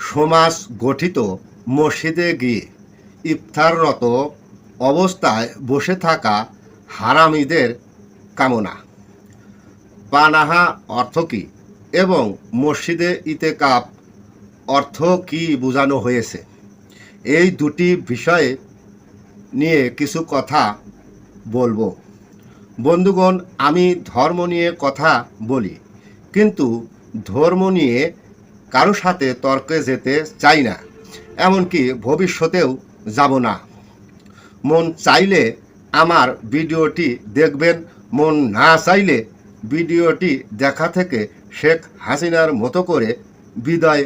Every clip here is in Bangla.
সমাজ গঠিত মসজিদে গিয়ে ইফতাররত অবস্থায় বসে থাকা হারামিদের কামনা। পানাহা অর্থ কী এবং মসজিদে ইতেকাফ অর্থ কী বোঝানো হয়েছে, এই দুটি বিষয়ে নিয়ে কিছু কথা বলবো। বন্ধুগণ, আমি ধর্ম নিয়ে কথা বলি, কিন্তু ধর্ম নিয়ে কারো সাথে তর্কে যেতে চাই না, এমনকি ভবিষ্যতেও যাব না। মন চাইলে আমার ভিডিওটি দেখবেন, মন না চাইলে ভিডিওটি দেখা থেকে শেখ হাসিনার মতো করে বিদায়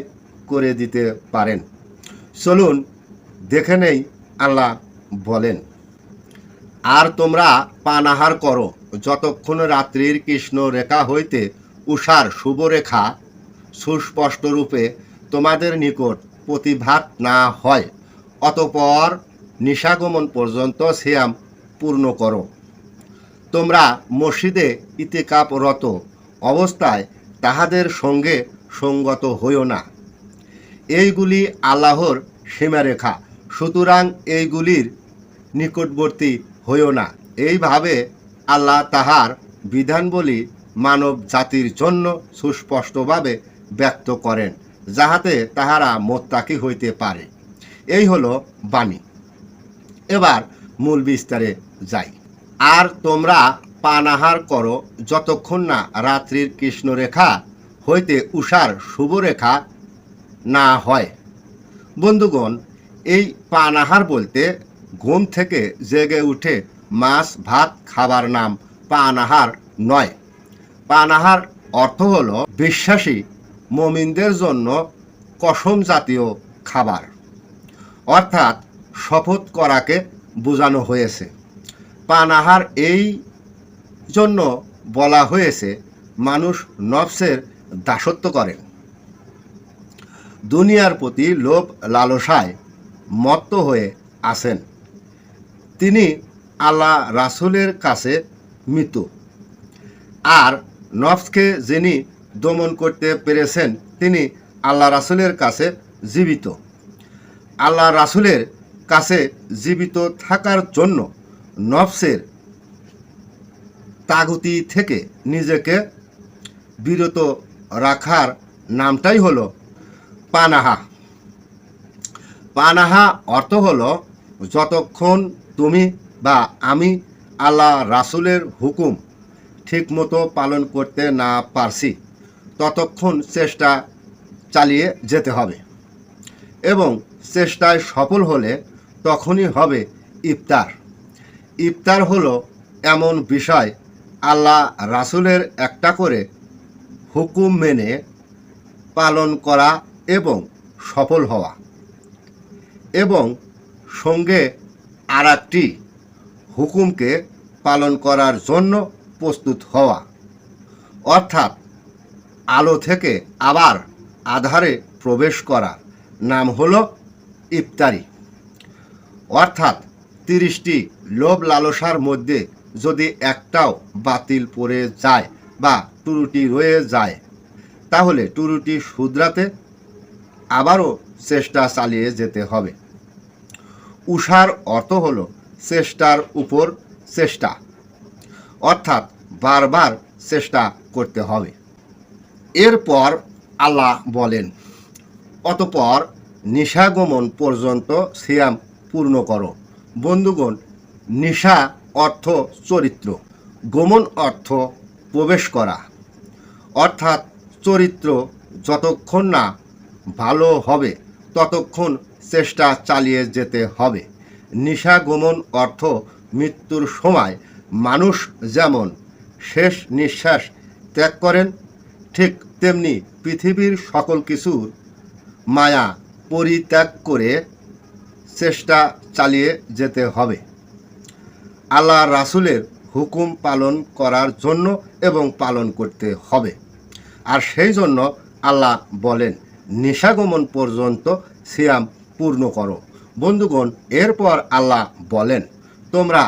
করে দিতে পারেন। চলুন দেখে নেই আল্লাহ বলেন, আর তোমরা পানাহার করো যতক্ষণ রাত্রির কৃষ্ণ রেখা হইতে উষার শুভরেখা সুস্পষ্টরূপে তোমাদের নিকট প্রতিভাত না হয়, অতঃপর নিশাগমন পর্যন্ত সিয়াম পূর্ণ করো। তোমরা মসজিদে ইতিকাফরত অবস্থায় তাহাদের সঙ্গে সঙ্গত হইও না। এইগুলি আল্লাহর সীমারেখা, সুতরাং এইগুলির নিকটবর্তী হইও না। এইভাবে আল্লাহ তাহার বিধানবলী মানব জাতির জন্য সুস্পষ্টভাবে ব্যক্ত করেন, যাহাতে তাহারা মোত্তাকি হইতে পারে। এই হলো বাণী। এবার মূল বিস্তারে যাই। আর তোমরা পানাহার করো যতক্ষণ না রাত্রির কৃষ্ণরেখা হইতে উষার শুভরেখা না হয়। বন্ধুগণ, এই পানাহার বলতে ঘুম থেকে জেগে উঠে মাছ ভাত খাবার নাম পানাহার নয়। পানাহার অর্থ হল বিশ্বাসী মুমিনদের জন্য কসম জাতীয় খাবার, অর্থাৎ শপথ করাকে বোঝানো হয়েছে। পানাহার এই জন্য বলা হয়েছে, মানুষ নফসের দাসত্ব করেন, দুনিয়ার প্রতি লোভ লালসায় মত্ত হয়ে আছেন। তিনি আল্লাহ রাসূলের কাছে মৃত, আর নফসকে যিনি দমন করতে পেরেছেন তিনি আল্লাহ রাসূলের কাছে জীবিত। আল্লাহ রাসূলের কাছে জীবিত থাকার জন্য নফসের তাগুতি থেকে নিজেকে বিরত রাখার নামটাই হলো পানাহা। পানাহা অর্থ হলো, যতক্ষণ তুমি বা আমি আল্লাহ রাসূলের হুকুম ঠিকমতো পালন করতে না পারছি, ততক্ষণ চেষ্টা চালিয়ে যেতে হবে, এবং চেষ্টায় সফল হলে তখনই হবে ইফতার। ইফতার হলো এমন বিষয়, আল্লাহ রাসূলের একটা করে হুকুম মেনে পালন করা এবং সফল হওয়া, এবং সঙ্গে আর একটি হুকুমকে পালন করার জন্য প্রস্তুত হওয়া, অর্থাৎ আলো থেকে আবার আধারে প্রবেশ করা নাম হলো ইফতারি। অর্থাৎ 30টি লোভ লালসার মধ্যে যদি একটাও বাতিল পড়ে যায় বা ত্রুটি রয়ে যায়, তাহলে ত্রুটি শুধরাতে আবারও চেষ্টা চালিয়ে যেতে হবে। উষার অর্থ হলো চেষ্টার উপর চেষ্টা, অর্থাৎ বারবার চেষ্টা করতে হবে। এরপর আল্লাহ বলেন, অতঃপর নিশাগমন পর্যন্ত সিয়াম পূর্ণ করো। বন্ধুগণ, নিশা অর্থ চরিত্র, গমন অর্থ প্রবেশ করা, অর্থাৎ চরিত্র যতক্ষণ না ভালো হবে ততক্ষণ চেষ্টা চালিয়ে যেতে হবে। নিশাগমন অর্থ মৃত্যুর সময় মানুষ যেমন শেষ নিঃশ্বাস ত্যাগ করেন, ঠিক তেমনি পৃথিবীর সকল কিছুর মায়া পরিত্যাগ করে চেষ্টা চালিয়ে যেতে হবে আল্লাহ রাসূলের হুকুম পালন করার জন্য এবং পালন করতে হবে। আর সেই জন্য আল্লাহ বলেন, নিশাগমন পর্যন্ত সিয়াম পূর্ণ করো। বন্ধুগণ, এরপর আল্লাহ বলেন, তোমরা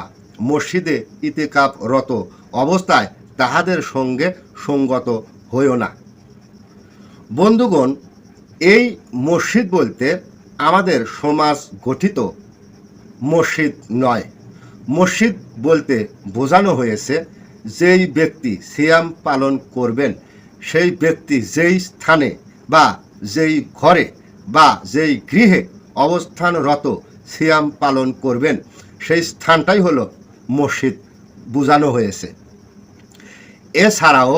মসজিদে ইতিকাফরত অবস্থায় তাহাদের সঙ্গে সঙ্গত হইও না। বন্ধুগণ, এই মসজিদ বলতে আমাদের সমাজ গঠিত মসজিদ নয়। মসজিদ বলতে বোঝানো হয়েছে যেই ব্যক্তি সিয়াম পালন করবেন সেই ব্যক্তি যেই স্থানে বা যেই ঘরে বা যেই গৃহে অবস্থানরত সিয়াম পালন করবেন সেই স্থানটাই হলো মসজিদ বোঝানো হয়েছে। এছাড়াও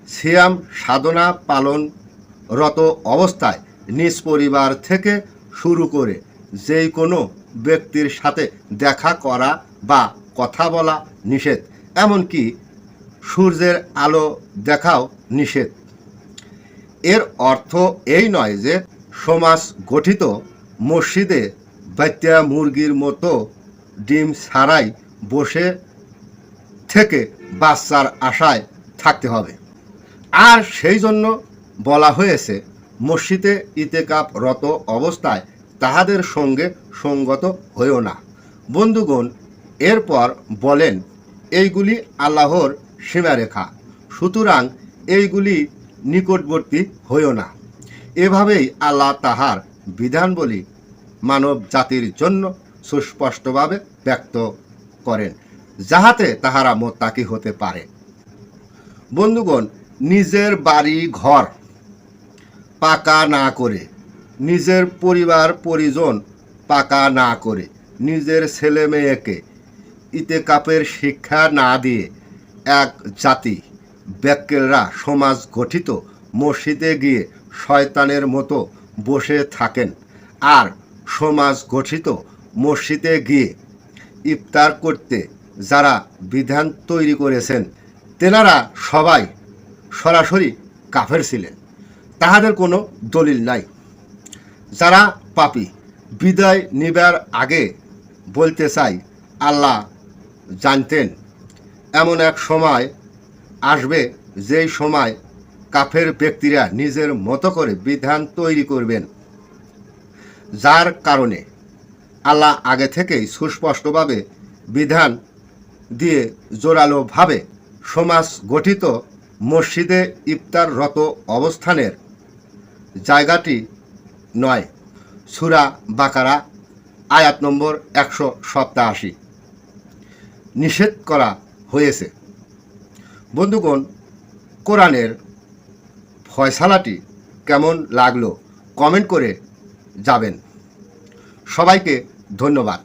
সিয়াম সাধনা পালনরত অবস্থায় নিজ পরিবার থেকে শুরু করে যেই কোনো ব্যক্তির সাথে দেখা করা বা কথা বলা নিষেধ, এমনকি সূর্যের আলো দেখাও নিষেধ। এর অর্থ এই নয় যে সমাজ গঠিত মসজিদে বাচ্চা মুরগির মতো ডিম ছাড়াই বসে থেকে বাচ্চার আশায় থাকতে হবে। আর সেই জন্য বলা হয়েছে মসজিদে ইতেকাফরত অবস্থায় তাহাদের সঙ্গে সঙ্গত হইও না। বন্ধুগণ, এরপর বলেন এইগুলি আল্লাহর সীমারেখা, সুতরাং এইগুলি নিকটবর্তী হইও না। এভাবেই আল্লাহ তাহার বিধানবলী মানব জাতির জন্য সুস্পষ্টভাবে ব্যক্ত করেন, যাহাতে তাহারা মোত্তাকি হতে পারে। বন্ধুগণ, নিজের বাড়ি ঘর পাকা না করে, নিজের পরিবার পরিজন পাকা না করে, নিজের ছেলে মেয়েকে ইতেকাফের শিক্ষা না দিয়ে এক জাতি ব্যাক্কেলরা সমাজ গঠিত মসজিদে গিয়ে শয়তানের মতো বসে থাকেন। আর সমাজ গঠিত মসজিদে গিয়ে ইফতার করতে যারা বিধান তৈরি করেছেন তেনারা সবাই সরাসরি কাফের ছিলেন, তাহাদের কোনো দলিল নাই। যারা পাপী বিদায় নিবার আগে বলতে চাই আল্লাহ জানতেন এমন এক সময় আসবে যেই সময় কাফের ব্যক্তিরা নিজের মতো করে বিধান তৈরি করবেন, যার কারণে আল্লাহ আগে থেকেই সুস্পষ্টভাবে বিধান দিয়ে জোরালোভাবে সমাজ গঠিত মসজিদে ইফতাররত অবস্থানের জায়গাটি নয়। সূরা বাকারা আয়াত নম্বর 187 নিষেধ করা হয়েছে। বন্ধুগণ, কোরআনের ফয়সালাটি কেমন লাগলো কমেন্ট করে যাবেন। সবাইকে ধন্যবাদ।